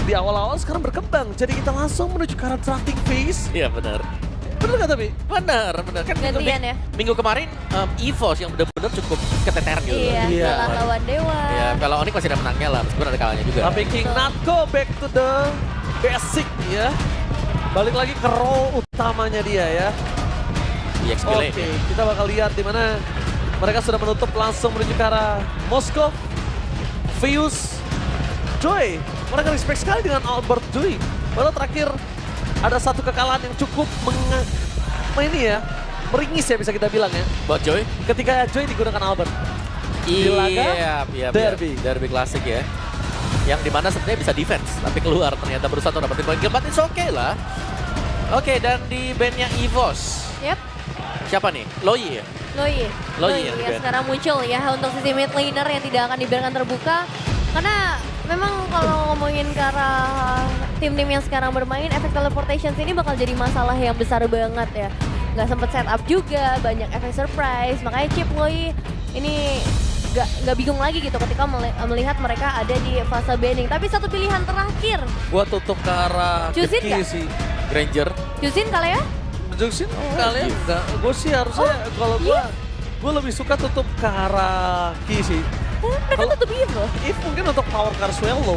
di awal-awal sekarang berkembang. Jadi kita langsung menuju ke arah drafting phase. Iya benar. Bener gak tapi? Benar. Kan Gantian ya. minggu kemarin EVOS yang benar-benar cukup keteteran gitu. Iya, Iya. kalah lawan Dewa. Ya, kalau Onyx masih ada menangnya lah, meskipun ada kalahnya juga. Tapi King Nut go back to the basic ya. Balik lagi ke role utamanya dia ya. EXP Oke, lane. kita bakal lihat di mana mereka sudah menutup langsung menuju ke arah Moskov, Fuse, Joy. Mereka respect sekali dengan Albert Joy. Padahal terakhir ada satu kekalahan yang cukup meringis ya bisa kita bilang ya. Buat Joy. Ketika Joy digunakan Albert. Di laga Iya, derby. Derby klasik ya. Yang dimana sebenarnya bisa defense, tapi keluar ternyata berusaha untuk dapetin poin kill, but it's okay lah. Oke, dan di bandnya EVOS, Yap, siapa nih? Loi ya? Loi Loi ya, ya Ben. sekarang muncul ya untuk sisi mid laner yang tidak akan dibiarkan terbuka. Karena memang kalau ngomongin ke arah tim-tim yang sekarang bermain, efek teleportation ini bakal jadi masalah yang besar banget ya. Nggak sempet setup juga, banyak efek surprise, makanya Chip Loi ini nggak bingung lagi gitu ketika melihat mereka ada di fase banning. Tapi satu pilihan terakhir, Gua tutup ke arah Cusin Geki nggak? sih. Granger. Yusin kali ya? Jusin kalian enggak. Gue sih harusnya kalau gue lebih suka tutup ke arah Ki sih. Mereka Kalau- tutup Evo. If mungkin untuk power car swallow.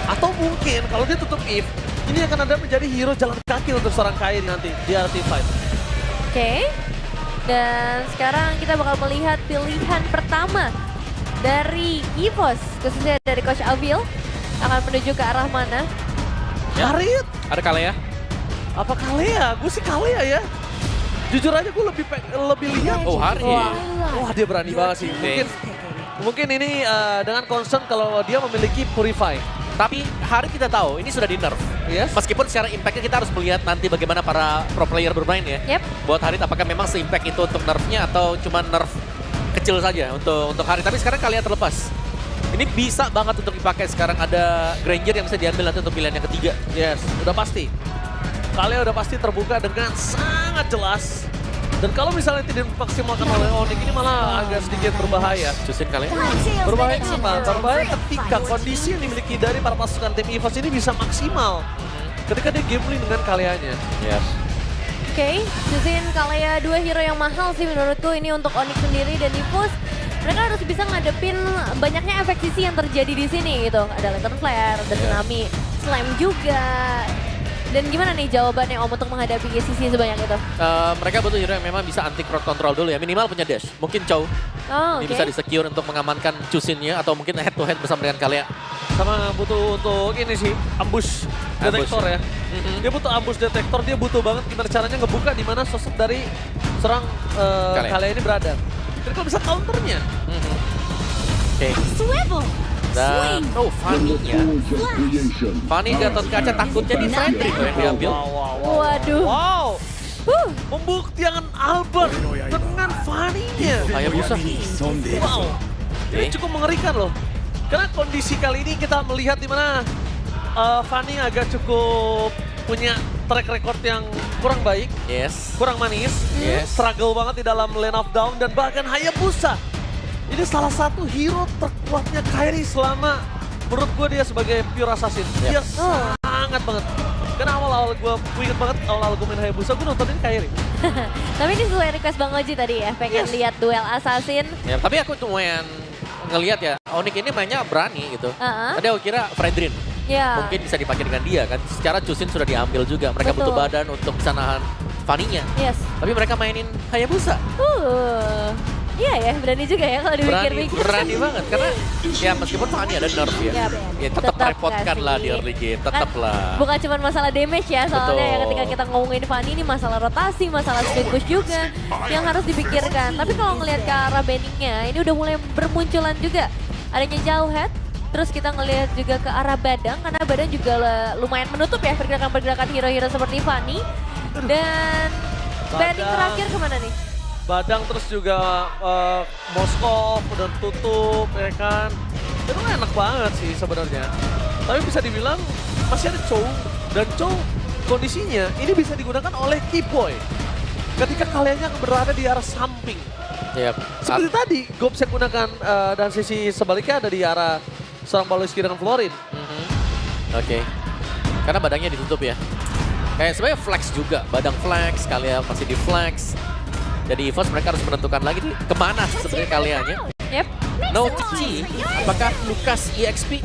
Atau mungkin kalau dia tutup If, ini akan ada menjadi hero jalan kaki untuk seorang Kairi nanti di RT5. Oke. Dan sekarang kita bakal melihat pilihan pertama dari EVOS, khususnya dari Coach Abil, akan menuju ke arah mana? Ya. Karit, Ada Kalea? apa Kalea? Gue sih Kalea ya. Jujur aja gue lebih lihat. Oh, Hari. Wah dia berani banget sih. Mungkin ini dengan concern kalau dia memiliki Purify. Tapi Hari kita tahu, ini sudah di nerf. Yes. Meskipun secara impact-nya kita harus melihat nanti bagaimana para pro player bermain ya. Yep. Buat Harit apakah memang se-impact itu untuk nerfnya atau cuma nerf kecil saja untuk Harit. Tapi sekarang kalian terlepas. Ini bisa banget untuk dipakai sekarang ada Granger yang bisa diambil nanti untuk pilihan yang ketiga. Yes, udah pasti. Kalian udah pasti terbuka dengan sangat jelas. Dan kalau misalnya tidak dimaksimalkan oleh Onyx ini malah agak sedikit berbahaya. Cusin kalian. Berbahaya kenapa? Berbahaya ketika kondisi yang dimiliki dari para pasukan tim EVOS ini bisa maksimal. Ketika dia gambling dengan kaliannya. Ya. Oke, Yusin Kalea dua hero yang mahal sih menurutku ini untuk Onyx sendiri dan EVOS. Mereka harus bisa ngadepin banyaknya efek sisi yang terjadi di sini gitu. Ada Lantern Flare, ada Tsunami, Slam juga. Dan gimana nih jawabannya Om untuk menghadapi sisi sebanyak itu? Mereka butuh hero yang memang bisa anti crowd control dulu ya. Minimal punya dash. Mungkin Chow. Oh, Ini oke. bisa di-secure untuk mengamankan Cusinnya atau mungkin head to head bersama dengan Kalea. Sama butuh untuk ini sih, ambush detektor ya. Dia butuh ambush detektor, dia butuh banget gimana caranya ngebuka di mana sosok dari serang Kalea ini berada. Dan kalau bisa counternya. Oke. Dan, Fanny-nya. Fanny Gatot Kaca takutnya di Freddy tuh yang diambil. Waduh. Wow. Membuktikan Albert dengan Fanny-nya. Hayabusa. Wow. Ini cukup mengerikan loh. Karena kondisi kali ini kita melihat di mana Fanny agak cukup punya track record yang kurang baik, Yes. kurang manis, Yes. struggle banget di dalam lane of down dan bahkan Hayabusa. Ini salah satu hero terkuatnya Kairi selama menurut gue dia sebagai pure assassin. Dia sangat banget. Karena awal-awal gue inget banget awal-awal gue main Hayabusa gue nontonin Kairi. Tapi ini sesuai request Bang Oji tadi ya, pengen lihat duel assassin. Ya, tapi aku lumayan ngelihat ya, Onyx ini mainnya berani gitu. Tadi aku kira Fredrin. Ya. Mungkin bisa dipakai dengan dia kan. Secara Cusin sudah diambil juga. Mereka butuh Betul. badan untuk bisa nahan Fanny-nya. Yes. Tapi mereka mainin Hayabusa. Iya ya, berani juga ya kalau dipikir-pikir. Berani banget. Karena ya meskipun Fanny ada nerf ya. Yap. Ya tetap Tetap merepotkan lah kasih. di early game. Tetap Kan lah. Bukan cuma masalah damage ya, soalnya ya Betul. ketika kita ngomongin Fanny ini masalah rotasi, masalah speed push juga yang harus dipikirkan. Tapi kalau ngelihat ke arah banningnya, ini udah mulai bermunculan juga. Adanya jauh head, terus kita ngelihat juga ke arah Badang, karena Badang juga lumayan menutup ya pergerakan-pergerakan hero-hero seperti Fanny. Dan banning Badang. terakhir kemana nih? Badang terus juga Moskov udah tutup ya kan. Itu enak banget sih sebenarnya. Tapi bisa dibilang masih ada Chow dan Chow kondisinya ini bisa digunakan oleh Keyboy. Ketika kaliannya berada di arah samping. Yap. Seperti tadi Gobsek gunakan dan sisi sebaliknya ada di arah seorang Paloiski dengan Florin. Oke. Karena badannya ditutup ya. Kayak sebenarnya flex juga, badang flex, kalian masih di flex. Jadi EVOS mereka harus menentukan lagi nih kemana sebenarnya kaliannya. Yep. No Chi, apakah Lukas EXP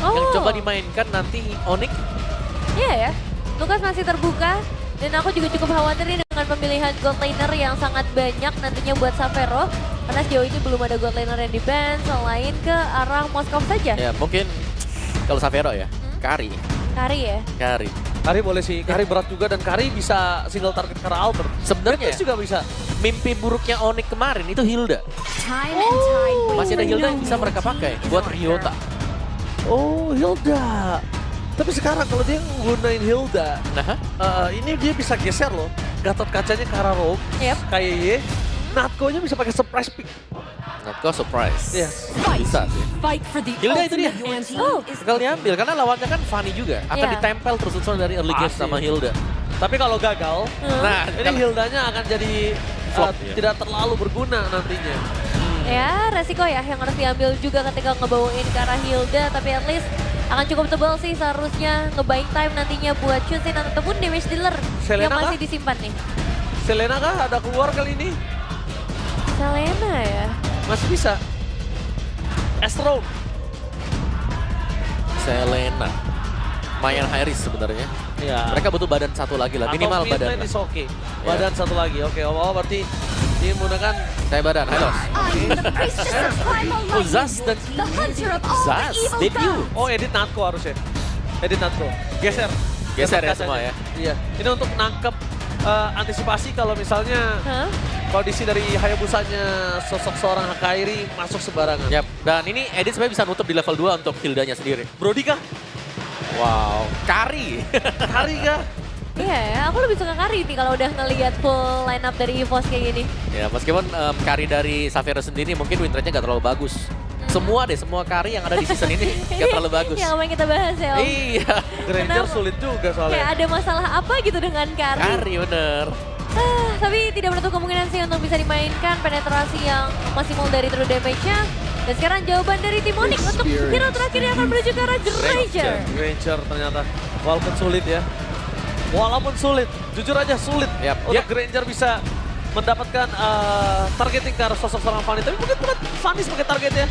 yang coba dimainkan nanti Onyx? Iya ya, Lukas masih terbuka. Dan aku juga cukup khawatir nih dengan pemilihan gold laner yang sangat banyak nantinya buat Xavero. Karena sejauh ini belum ada gold laner yang di-ban selain ke arah Moskov saja. Ya mungkin kalau Xavero ya, Kari. Kari ya? Kari. Kari boleh sih, Kari berat juga dan Kari bisa single target ke arah Albert. Sebenarnya Betis juga bisa. mimpi buruknya Onyx kemarin itu Hilda. Masih ada Hilda yang bisa mereka pakai buat Ryota. Oh, Hilda. Tapi sekarang kalau dia nggunain Hilda, Nah, ini dia bisa geser loh. Gatot kacanya ke arah Rogue, Yep. kayak Ye. Natko-nya bisa pakai surprise pick. Natko surprise. Yes. Bisa sih. Hilda itu dia. Oh. Bakal diambil karena lawannya kan Fanny juga. Akan Iya. ditempel terus-terusan dari early game Pasti. sama Hilda. Tapi kalau gagal, Nah, ini Hildanya akan jadi Flop, ya. tidak terlalu berguna nantinya. Ya, resiko ya yang harus diambil juga ketika ngebawain ke arah Hilda. Tapi at least akan cukup tebal sih seharusnya nge-buying time nantinya buat Chunsin ataupun damage dealer yang Selena masih kah? disimpan nih. Selena kah ada keluar kali ini? Selena ya? Masih bisa. Astro. Selena. Mayan Harris sebenarnya. Ya. Mereka butuh badan satu lagi lah, minimal Atau badan. mid lane is oke. Ya. Badan satu lagi. Oke, oh berarti dia menggunakan Saya badan, halo. Oh, Zaz dan Zaz, debut. oh edit Natko harusnya. Edit Natko. Geser. Geser ya Geser semua aja. ya. Iya. Ini untuk nangkep antisipasi kalau misalnya Hah? kondisi dari Hayabusanya sosok seorang Hakairi masuk sembarangan. Yap. Dan ini Edit sebenarnya bisa nutup di level 2 untuk Hildanya sendiri. Brody kah? Wow, Kari. Kari kah? Iya ya, aku lebih suka Kari nih kalau udah ngelihat full lineup dari EVOS kayak gini. Ya, meskipun Kari dari Xavero sendiri mungkin win rate-nya gak terlalu bagus. Semua Kari yang ada di season ini gak terlalu bagus. Yang kemarin kita bahas ya Om. Iya, Granger Kenapa? sulit juga Kayak soalnya. ada masalah apa gitu dengan Kari. Kari bener. Tapi tidak menutup kemungkinan sih untuk bisa dimainkan penetrasi yang maksimal dari true damage-nya. Dan sekarang jawaban dari tim Onyx untuk hero terakhir yang akan menuju ke arah Granger. Granger ternyata. Walaupun sulit ya. Walaupun sulit. Jujur aja sulit. Yap. Untuk Ya. Granger bisa mendapatkan targeting ke arah sosok seorang Fanny. Tapi mungkin bukan Fanny sebagai targetnya.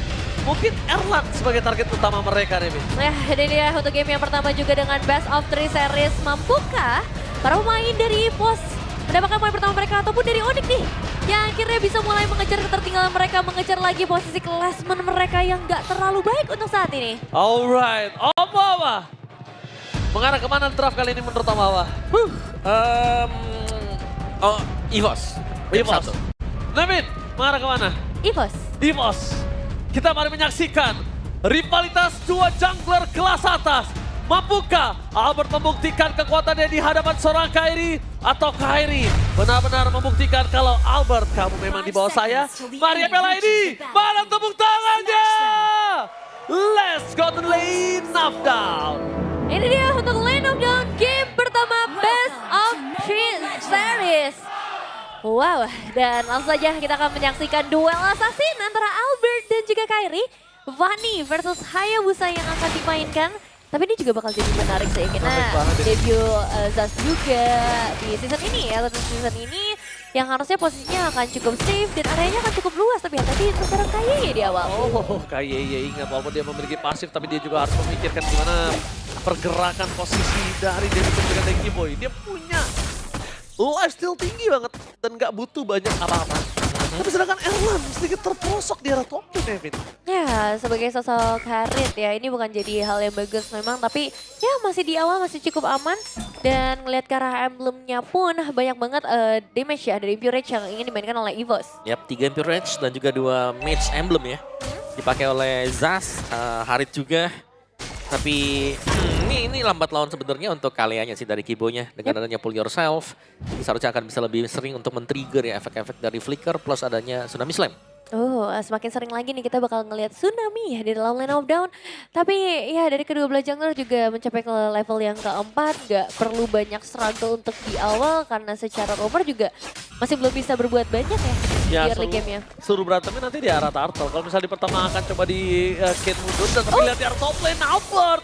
Mungkin Erlan sebagai target utama mereka nih. Nah, ini dia untuk game yang pertama juga dengan Best of 3 series. Mampukah para pemain dari EVOS mendapatkan poin pertama mereka ataupun dari Onyx nih yang akhirnya bisa mulai mengejar ketertinggalan mereka, mengejar lagi posisi klasmen mereka yang gak terlalu baik untuk saat ini. Alright. Apa? Mengarah kemana draft kali ini menurut Amawa? EVOS. EVOS. Nevin, mengarah kemana? EVOS. EVOS. Kita mari menyaksikan rivalitas dua jungler kelas atas. Mampukah Albert membuktikan kekuatannya di hadapan seorang Kairi atau Kairi benar-benar membuktikan kalau Albert kamu memang di bawah saya? Mari Epela ini, mana tepuk tangannya? Let's go to lane knockdown. Ini dia untuk Lane of Dawn game pertama Best of 3 series. Wow, dan langsung saja kita akan menyaksikan duel assassin antara Albert dan juga Kairi. Fanny versus Hayabusa yang akan dimainkan. Tapi ini juga bakal jadi menarik sih karena Menarik banget ini. debut Zaz juga di season ini ya, atau season ini yang harusnya posisinya akan cukup safe dan areanya akan cukup luas, tapi ya tadi terserang Kaye di awal. Oh, Kaye ingat walaupun dia memiliki pasif tapi dia juga harus memikirkan gimana pergerakan posisi dari David dengan Denki Boy. Dia punya lifesteal tinggi banget dan nggak butuh banyak apa-apa. Tapi sedangkan Erlan sedikit terprosok di arah top lane, David. Ya, sebagai sosok Harit ya, ini bukan jadi hal yang bagus memang, tapi ya masih di awal masih cukup aman. Dan ngelihat ke arah emblemnya pun banyak banget damage ya dari Pure Rage yang ingin dimainkan oleh EVOS. Yap, 3 Impure Rage dan juga 2 Mage Emblem ya. Dipakai oleh Zaz, Harit juga. Tapi ini lambat laun sebenarnya untuk kaliannya sih dari Kibonya. Dengan adanya Pull Yourself, seharusnya akan bisa lebih sering untuk men-trigger ya efek-efek dari Flicker plus adanya Tsunami Slam. Oh, semakin sering lagi nih kita bakal ngelihat Tsunami ya di dalam Lane of Dawn. Tapi ya dari kedua belah jungler juga mencapai ke level yang keempat. Gak perlu banyak struggle untuk di awal karena secara rover juga masih belum bisa berbuat banyak ya, di early game-nya. Seluruh berantemnya nanti di arah Turtle. Kalau misalnya di pertama akan coba di Kate mundur dan tapi lihat di arah top lane Albert.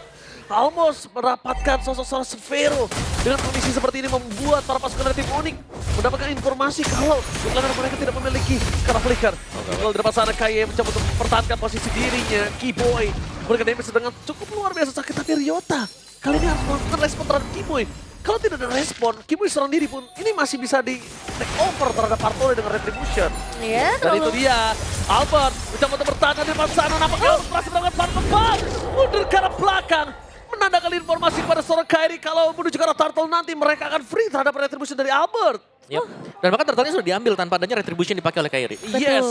almost mendapatkan sosok Severo. Dengan kondisi seperti ini membuat para pasukan dari tim Onyx mendapatkan informasi kalau lawan mereka tidak memiliki Kara Flicker. Kalau di depan sana Kaye mencoba untuk mempertahankan posisi dirinya. Keyboy memberikan damage dengan cukup luar biasa sakit, tapi Ryota kali ini harus melakukan respon terhadap Keyboy. Kalau tidak ada respon, Keyboy serang diri pun ini masih bisa di take over terhadap Partole dengan Retribution. Iya, Dan itu dia, Albert mencoba untuk bertahan di depan sana, nampaknya berhasil mendapatkan part kembang. Mundur ke arah belakang, menandakan informasi kepada seorang Kairi kalau menuju ke arah Turtle nanti mereka akan free terhadap Retribution dari Albert. Yep. Dan bahkan turtle-nya sudah diambil tanpa adanya retribution dipakai oleh Kairi. Yes.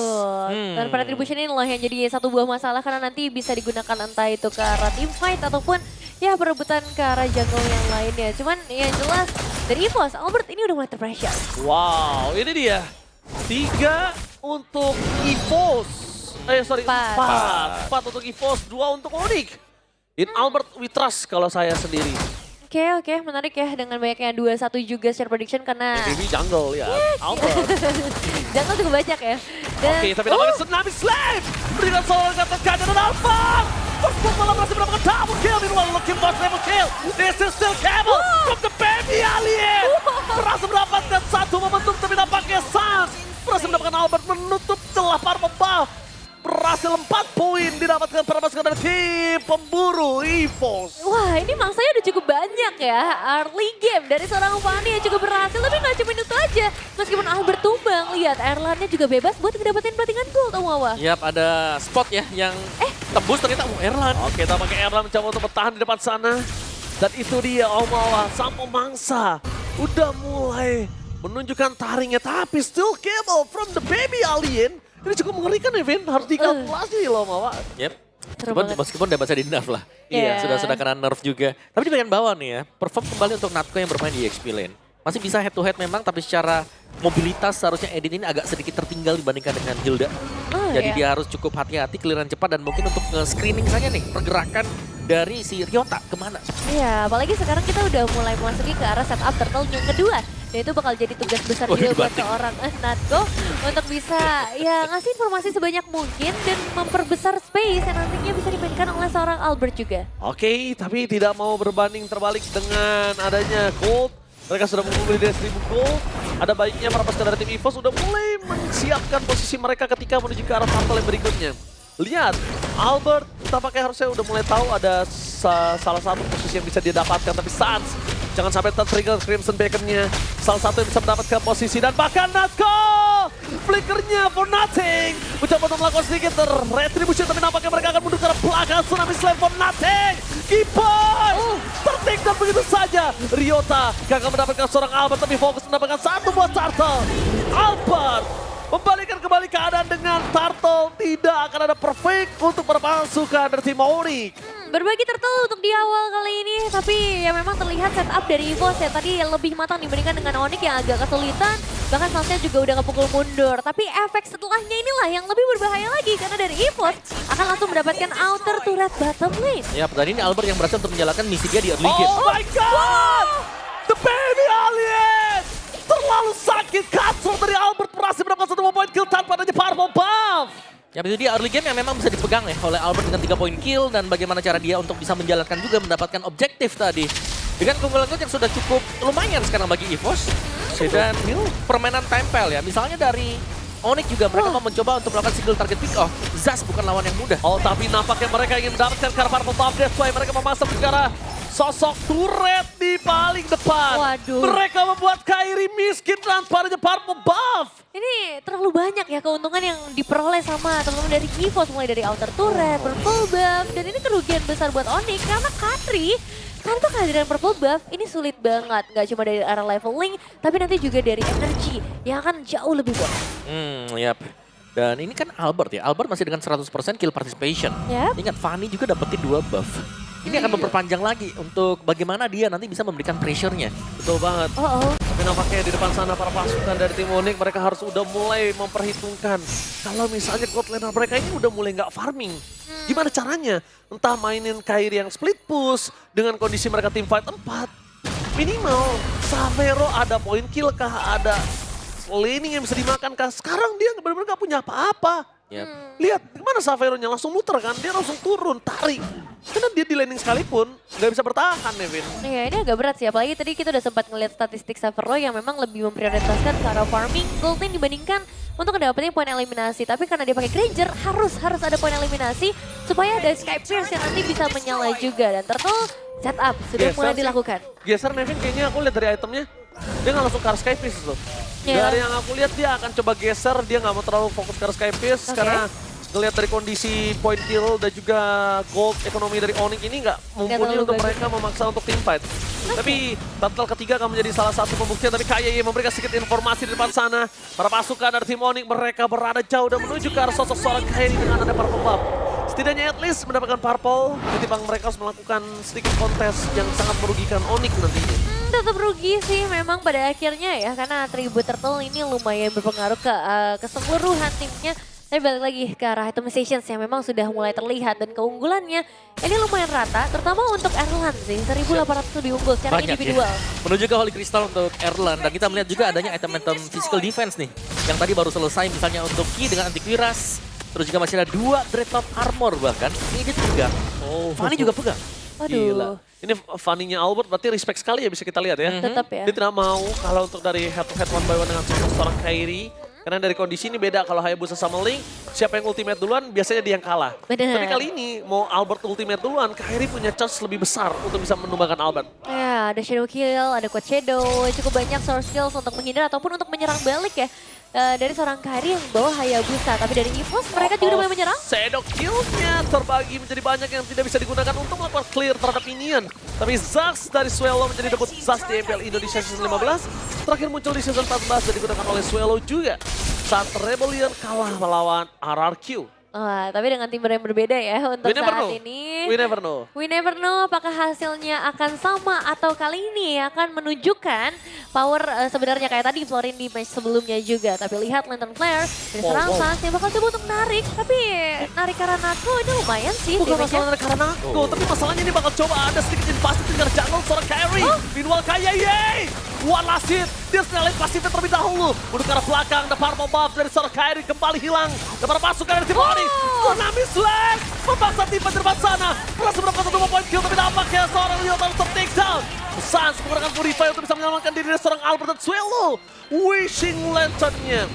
Dan retribution ini loh yang jadi satu buah masalah karena nanti bisa digunakan entah itu ke arah team fight ataupun ya perebutan ke arah jungle yang lainnya. Cuman yang jelas dari EVOS, Albert ini udah mulai terpressure. Wow, ini dia. 3 untuk EVOS. Empat. 4 untuk EVOS, 2 untuk Onyx. In Albert we trust kalau saya sendiri. Oke, menarik ya dengan banyaknya 2-1 juga share prediction karena Ini jungle ya, Albert. jungle juga banyak ya. Dan, Oke, tapi namanya Tsunami Slave. Berikan seorang kata gajah dan Albert. First blood malah berhasil mendapatkan double kill. Meanwhile looking for triple kill. This is still Camel from the baby alien. Berhasil mendapatkan satu momentum tapi nampaknya Sans berhasil mendapatkan Albert menutup celah Purple Buff. Berhasil 4 poin didapatkan para pasukan dari tim pemburu EVOS. wah ini mangsanya udah cukup banyak ya. Early game dari seorang Fanny yang cukup berhasil tapi nggak cuma itu aja. Meskipun Albert tumbang, lihat Erlannya juga bebas buat ngedapetin platingan gold Omawa. Yap, ada spot ya yang tembus ternyata Erlan. Oke, tampaknya Erlan mencoba untuk bertahan di depan sana. Dan itu dia Omawa, sang pemangsa. Udah mulai menunjukkan taringnya tapi still Cable from the baby alien. Ini cukup mengerikan ya, Vin. Harus dikalkulasi loh, Mawa. Yep. Seru banget. Meskipun udah bahasa di nerf lah. Iya. Sudah kena nerf juga. Tapi di bagian bawah nih ya, perform kembali untuk Natko yang bermain di XP lane. Masih bisa head to head memang, tapi secara mobilitas seharusnya Edin ini agak sedikit tertinggal dibandingkan dengan Hilda. Jadi iya. dia harus cukup hati-hati, clearan cepat dan mungkin untuk nge-screening saja nih pergerakan dari si Ryota kemana. Iya, apalagi sekarang kita udah mulai memasuki ke arah setup turtle yang kedua. Dan itu bakal jadi tugas besar juga buat seorang Natko untuk bisa ya ngasih informasi sebanyak mungkin dan memperbesar space yang nantinya bisa dimainkan oleh seorang Albert juga. Oke, tapi tidak mau berbanding terbalik dengan adanya Gold. Mereka sudah mengungguli dari 1000 Gold. Ada baiknya para pasukan dari tim EVOS sudah mulai menyiapkan posisi mereka ketika menuju ke arah turtle yang berikutnya. Lihat, Albert tampaknya harusnya udah mulai tahu ada salah satu posisi yang bisa dia dapatkan. Tapi Sans, jangan sampai tertrigger Crimson Beacon-nya. Salah satu yang bisa mendapatkan posisi dan bahkan Natko! Flickernya for nothing. Mencoba untuk melakukan sedikit retribution tapi nampaknya mereka akan mundur ke arah belakang. Tsunami Slave for nothing. Keyboy! Tertinggal begitu saja. Ryota gagal mendapatkan seorang Albert tapi fokus mendapatkan satu buah turtle. Albert membalikan kembali keadaan dengan turtle. Tidak akan ada perfect untuk para pasukan dari tim Onyx. Berbagi turtle untuk di awal kali ini, tapi ya memang terlihat setup dari EVOS ya tadi lebih matang dibandingkan dengan Onyx yang agak kesulitan. Bahkan Sansnya juga udah ngepukul mundur. Tapi efek setelahnya inilah yang lebih berbahaya lagi karena dari EVOS akan langsung mendapatkan outer turret bottom lane. Ya, dan ini Albert yang berhasil untuk menjalankan misi dia di early game. Oh my god! The baby alien! Terlalu sakit, Cutthroat dari Albert berhasil mendapatkan satu poin kill tanpa adanya Purple Buff. Ya itu dia early game yang memang bisa dipegang ya oleh Albert dengan 3 poin kill dan bagaimana cara dia untuk bisa menjalankan juga mendapatkan objektif tadi. Dengan keunggulan gold yang sudah cukup lumayan sekarang bagi EVOS. Dan permainan tempel ya, misalnya dari Onyx juga mereka mau mencoba untuk melakukan single target pick off. Zas bukan lawan yang mudah. Oh tapi nampaknya mereka ingin mendapatkan karena Purple Buff, that's why mereka memasang negara sosok turret di paling depan. Waduh. Mereka membuat Kairi miskin tanpa adanya Purple Buff. Ini terlalu banyak ya keuntungan yang diperoleh sama teman-teman dari EVOS, mulai dari outer turret, purple buff, dan ini kerugian besar buat Onyx karena Katri tanpa kehadiran purple buff ini sulit banget. Gak cuma dari arah leveling, tapi nanti juga dari energi yang akan jauh lebih baik. Yap. Dan ini kan Albert ya, Albert masih dengan 100% kill participation. Yap. Ingat Fanny juga dapetin 2 buff. Ini akan memperpanjang lagi untuk bagaimana dia nanti bisa memberikan pressure-nya. Betul banget. Tapi nampaknya di depan sana para pasukan dari tim Onyx mereka harus udah mulai memperhitungkan. Kalau misalnya god laner mereka ini udah mulai nggak farming. Gimana caranya? Entah mainin Kairi yang split push dengan kondisi mereka team fight 4. Minimal Savero ada point kill kah? Ada laning yang bisa dimakan kah? Sekarang dia benar-benar nggak punya apa-apa. Yap. Lihat, gimana Xavier-nya langsung muter kan, dia langsung turun, tarik. Karena dia di landing sekalipun, nggak bisa bertahan Nevin. Iya, ini agak berat sih, apalagi tadi kita udah sempat ngeliat statistik Xavier yang memang lebih memprioritaskan ke arah farming gold lane dibandingkan untuk mendapatkan poin eliminasi. Tapi karena dia pakai Granger, harus ada poin eliminasi supaya ada Sky Pierce yang nanti bisa menyala juga. Dan Turtle setup sudah mulai dilakukan. Geser Nevin kayaknya aku lihat dari itemnya, dia nggak langsung ke arah Sky Pierce loh. Iya. Dari yang aku lihat dia akan coba geser, dia nggak mau terlalu fokus ke arah Sky Pierce karena ngelihat dari kondisi point kill dan juga gold ekonomi dari Onyx ini nggak mumpuni terlalu untuk bagus. mereka memaksa untuk team fight. Tapi battle ketiga akan menjadi salah satu pembuktian, tapi KYY memberikan sedikit informasi di depan sana. Para pasukan dari tim Onyx mereka berada jauh dan menuju ke arah sosok seorang KYY dengan ada purple buff. Setidaknya at least mendapatkan purple, ketimbang mereka harus melakukan sedikit kontes yang sangat merugikan Onyx nantinya. Tetap rugi sih memang pada akhirnya ya, karena atribut Turtle ini lumayan berpengaruh ke keseluruhan timnya. Tapi balik lagi ke arah itemizations yang memang sudah mulai terlihat dan keunggulannya ini lumayan rata, terutama untuk Erlan sih, 1.800 lebih unggul secara Banyak individual. ya. Menuju ke Holy Crystal untuk Erlan. Dan kita melihat juga adanya item-item physical defense nih. Yang tadi baru selesai misalnya untuk Ki dengan antivirus. Terus juga masih ada 2 Dreadnought Armor bahkan. Ini dia pegang. Oh, Fanny juga pegang. Gila. Waduh, Ini Fanny-nya Albert berarti respect sekali ya bisa kita lihat ya. tetap ya. Dia tidak mau kalah untuk dari head to head one by one dengan seorang Kairi. Karena dari kondisi ini beda kalau Hayabusa sama Link, siapa yang ultimate duluan biasanya dia yang kalah. Bener. Tapi kali ini mau Albert ultimate duluan, Kairi punya chance lebih besar untuk bisa menumbangkan Albert. Ya, ada Shadow Kill, ada Quad Shadow, cukup banyak source skills untuk menghindar ataupun untuk menyerang balik ya. Dari seorang Kairi yang bawa Hayabusa, tapi dari EVOS mereka juga udah mulai menyerang. Shadow kill-nya terbagi menjadi banyak yang tidak bisa digunakan untuk melakukan clear terhadap minion. Tapi Zax dari Swallow menjadi debut Zax di MPL Indonesia Season 15. Terakhir muncul di Season 14 dan digunakan oleh Swallow juga saat Rebellion kalah melawan RRQ. Wah, tapi dengan tim yang berbeda ya untuk We never saat know. ini. We never know. We never know apakah hasilnya akan sama atau kali ini akan menunjukkan power sebenarnya kayak tadi Florin di match sebelumnya juga. Tapi lihat Lantern Flare dari Wow, serang wow. Sans yang bakal coba untuk narik. Tapi narik Karanako ini lumayan sih Bukan damage-nya. masalah dari Karanako, tapi masalahnya ini bakal coba ada sedikit invasi dengan jungle seorang Kairi. Meanwhile KYY, one last hit. Dia senilai pasifnya terlebih dahulu. Menuju ke arah belakang, ada purple buff dari seorang Kairi kembali hilang. Dan para pasukan dari tim Onyx. Konami Swag memaksa tim di depan sana. Berhasil mendapatkan 2 point kill, tapi dampaknya seorang Leo harus take down. Sans menggunakan Purify untuk bisa menyelamatkan diri dari seorang Albert dan Swallow. Wishing Lantern-nya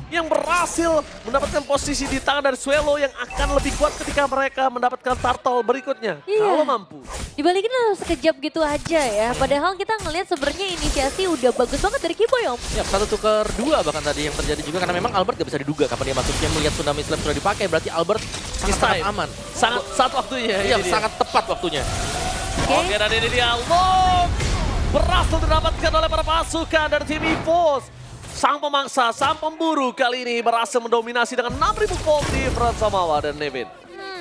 yang berhasil mendapatkan posisi di tangan dari Swallow yang akan lebih kuat ketika mereka mendapatkan turtle berikutnya. Iya. Kalau mampu. Dibalikin langsung sekejap gitu aja ya. Padahal kita ngelihat sebenarnya inisiasi udah bagus banget dari Kiboy Om. Ya, 1 tuker 2 bahkan tadi yang terjadi juga. Karena memang Albert gak bisa diduga kapan dia masuknya. Melihat Tsunami Slam sudah dipakai, berarti Albert sangat time. aman. Sangat saat waktunya. Iya, ini dia. sangat tepat waktunya. Oke, dan ini dia Long berhasil didapatkan oleh para pasukan dari tim EVOS. Sang pemangsa, sang pemburu kali ini berhasil mendominasi dengan 6.000 volt di Samawa dan Nevin.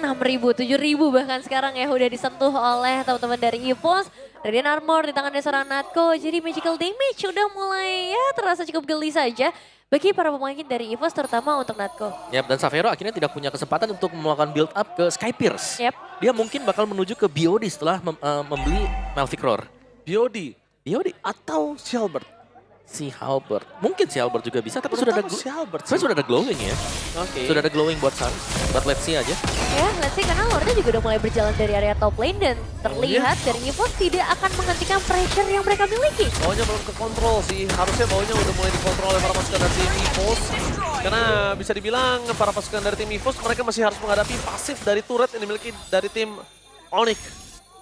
6.000, 7.000 bahkan sekarang ya udah disentuh oleh teman-teman dari EVOS. Radiant Armor di tangan dari seorang Natko, jadi magical damage udah mulai ya terasa cukup geli saja bagi para pemain dari EVOS terutama untuk Natko. Yap, dan Xavier akhirnya tidak punya kesempatan untuk melakukan build up ke Sky Pierce. Yep. Dia mungkin bakal menuju ke BOD setelah membeli Melvic Roar. BOD BOD? atau si Albert? Si Halbert. Mungkin si Halbert juga bisa, tapi sudah ada si Albert. sudah ada glowing ya. Oke. Sudah ada glowing buat Suns. But let's see aja. Ya, let's see karena Lordnya juga udah mulai berjalan dari area top lane dan terlihat dari EVOS tidak akan menghentikan pressure yang mereka miliki. Bawahnya belum ke kontrol sih, harusnya bawahnya udah mulai dikontrol oleh para pasukan dari tim EVOS. Karena bisa dibilang para pasukan dari tim EVOS mereka masih harus menghadapi pasif dari turret yang dimiliki dari tim Onyx.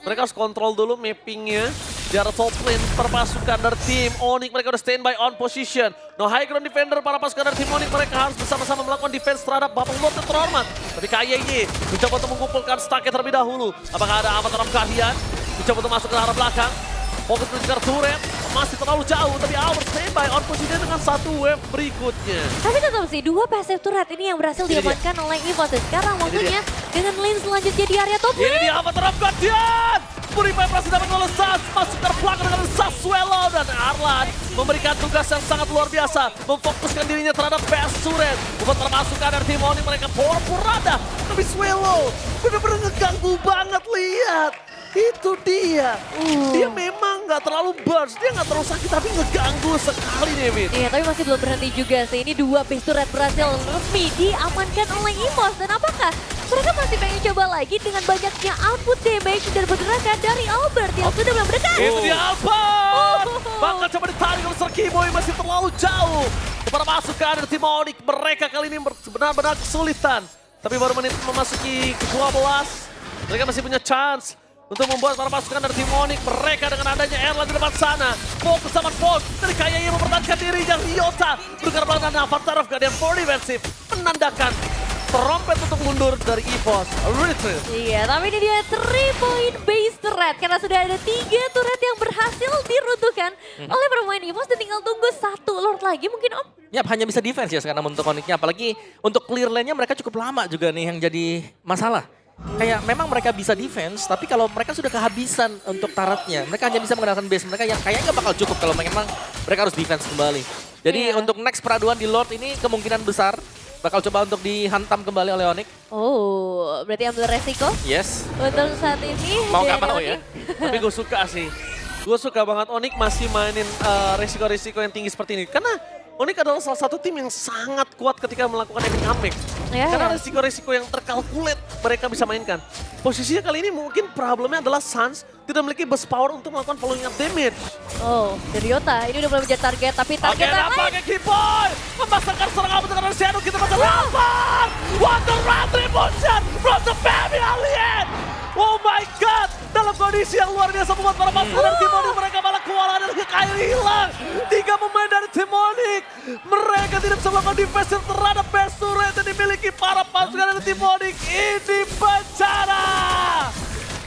Mereka harus kontrol dulu mappingnya di arah top lane per pasukan dari tim Onyx. Mereka udah standby on position. No high ground defender para pasukan dari tim Onyx. Mereka harus bersama-sama melakukan defense terhadap Bapak Lord yang terhormat. Tapi KYY mencoba untuk mengumpulkan stacknya terlebih dahulu. Apakah ada Avatar of Kahlian? Mencoba untuk masuk ke arah belakang. Fokus menuju ke arah turret. Masih terlalu jauh. Tapi Albert standby on position dengan 1 wave berikutnya. Tapi tetap sih, 2 passive turret ini yang berhasil Ini dia. diamankan oleh EVOS. Dan sekarang waktunya dengan lane selanjutnya di area top Ini lane. dia Avatar of Guardian. Purify berhasil dapat oleh Sans. Masuk ke belakang dengan Sans Swallow. Dan Arlan memberikan tugas yang sangat luar biasa. Memfokuskan dirinya terhadap best turret. Membuat termasukkan dari tim Onyx mereka powerful rada. Tapi Swallow benar-benar ngeganggu banget, lihat. Itu dia. Dia memang nggak terlalu burst, dia nggak terlalu sakit tapi ngeganggu sekali nih Min. Iya, tapi masih belum berhenti juga sih. Ini dua base turret berhasil resmi diamankan oleh EVOS. Dan apakah mereka masih pengen coba lagi dengan banyaknya output damage dan pergerakan dari Albert yang sudah mulai mendekat? Itu dia Albert! Oh. Bakal coba ditarik oleh Sir Kiboy, masih terlalu jauh. Kepada masuk ke ada tim Onyx, mereka kali ini benar-benar kesulitan. Tapi baru menit memasuki ke-12, mereka masih punya chance untuk membuat para pasukan dari tim Onyx. Mereka dengan adanya Erlan di depan sana, fokus sama Fox, dari kayaknya mempertahankan dirinya. Ryota bergerak belakang Avatar of Guardian for defensive, menandakan trompet untuk mundur dari EVOS. Retreat. Iya, tapi ini dia 3-point base turret. Karena sudah ada 3 turret yang berhasil diruntuhkan oleh pemain EVOS. Dan tinggal tunggu 1 Lord lagi mungkin Om. Yap, hanya bisa defense ya sekarang untuk Onyx-nya. Apalagi untuk clear lane-nya mereka cukup lama juga nih yang jadi masalah. Kayak memang mereka bisa defense, tapi kalau mereka sudah kehabisan untuk turretnya, mereka hanya bisa menggunakan base mereka yang kayaknya bakal cukup kalau memang mereka harus defense kembali. Jadi Iya. untuk next peraduan di Lord ini kemungkinan besar bakal coba untuk dihantam kembali oleh Onyx. Oh, berarti ambil resiko Yes. untuk saat ini. Mau nggak dari mau Onyx. ya. Tapi gue suka sih. Gue suka banget Onyx masih mainin resiko-resiko yang tinggi seperti ini. Karena Onyx adalah salah satu tim yang sangat kuat ketika melakukan epic comeback. Ya, Karena ya. resiko-resiko yang terkalkulat mereka bisa mainkan. Posisinya kali ini mungkin problemnya adalah Suns tidak memiliki burst power untuk melakukan following up damage. Oh, dari Ryota ini udah mulai menjadi target. Tapi Oke, target yang dapat lain. ke Kiboy. Memasangkan serangan untuk dari Shadow. Kita baca dapat. Wonder Retribution from the Baby Alien. Oh my God. Dalam kondisi yang luar biasa membuat para pasukan dari tim Onyx mereka malah kewalahan dan kekayaan hilang. 3 pemain dari tim Onyx. Mereka tidak bisa melakukan defense terhadap best turret yang dimiliki para pasukan dari tim Onyx. Ini bencana.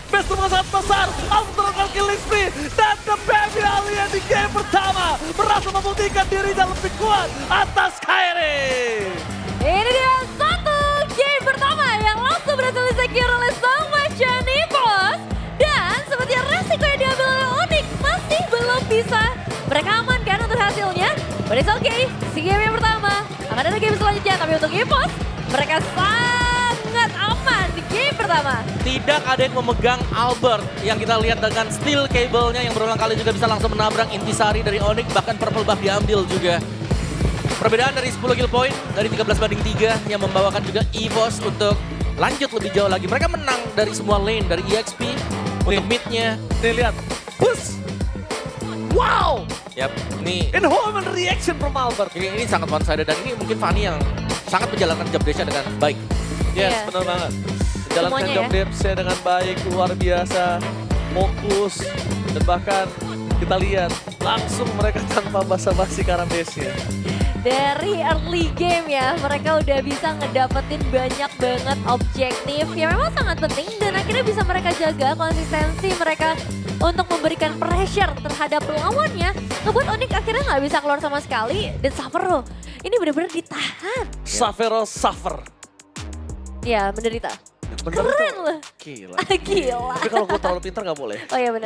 Best turret sangat besar. Alter killing spree. Dan The Baby Alien di game pertama berhasil membuktikan dirinya lebih kuat atas Kairi. Ini dia 1 game pertama yang langsung berhasil di-secure oleh sang Macan EVOS. Dan seperti resiko yang diambil oleh Onyx masih belum bisa mereka amankan untuk hasilnya. But it's okay, si game yang pertama akan ada game selanjutnya. Tapi untuk EVOS, mereka sangat aman di game pertama. Tidak ada yang memegang Albert yang kita lihat dengan steel cable-nya yang berulang kali juga bisa langsung menabrak intisari dari Onyx, bahkan purple buff diambil juga. Perbedaan dari 10 kill point dari 13-3 yang membawakan juga EVOS untuk lanjut lebih jauh lagi. Mereka menang dari semua lane, dari EXP untuk mid-nya. Nih lihat, push. Wow, Yap, ini inhuman reaction from Albert. ini sangat one-sided dan ini mungkin Fanny yang sangat menjalankan job desk-nya dengan baik. Yes, Iya. benar banget. Menjalankan Semuanya job ya. depth-nya dengan baik, luar biasa, fokus, dan bahkan kita lihat langsung mereka tanpa basa-basi karena base-nya. Dari early game ya, mereka udah bisa ngedapetin banyak banget objektif yang memang sangat penting dan akhirnya bisa mereka jaga konsistensi mereka untuk memberikan pressure terhadap lawannya. Ngebuat Onyx akhirnya nggak bisa keluar sama sekali dan Savero ini benar-benar ditahan. Savero suffer. Ya, menderita. Bener Keren itu. loh. Gila. Gila. Tapi kalau gue terlalu pintar nggak boleh. Oh iya benar.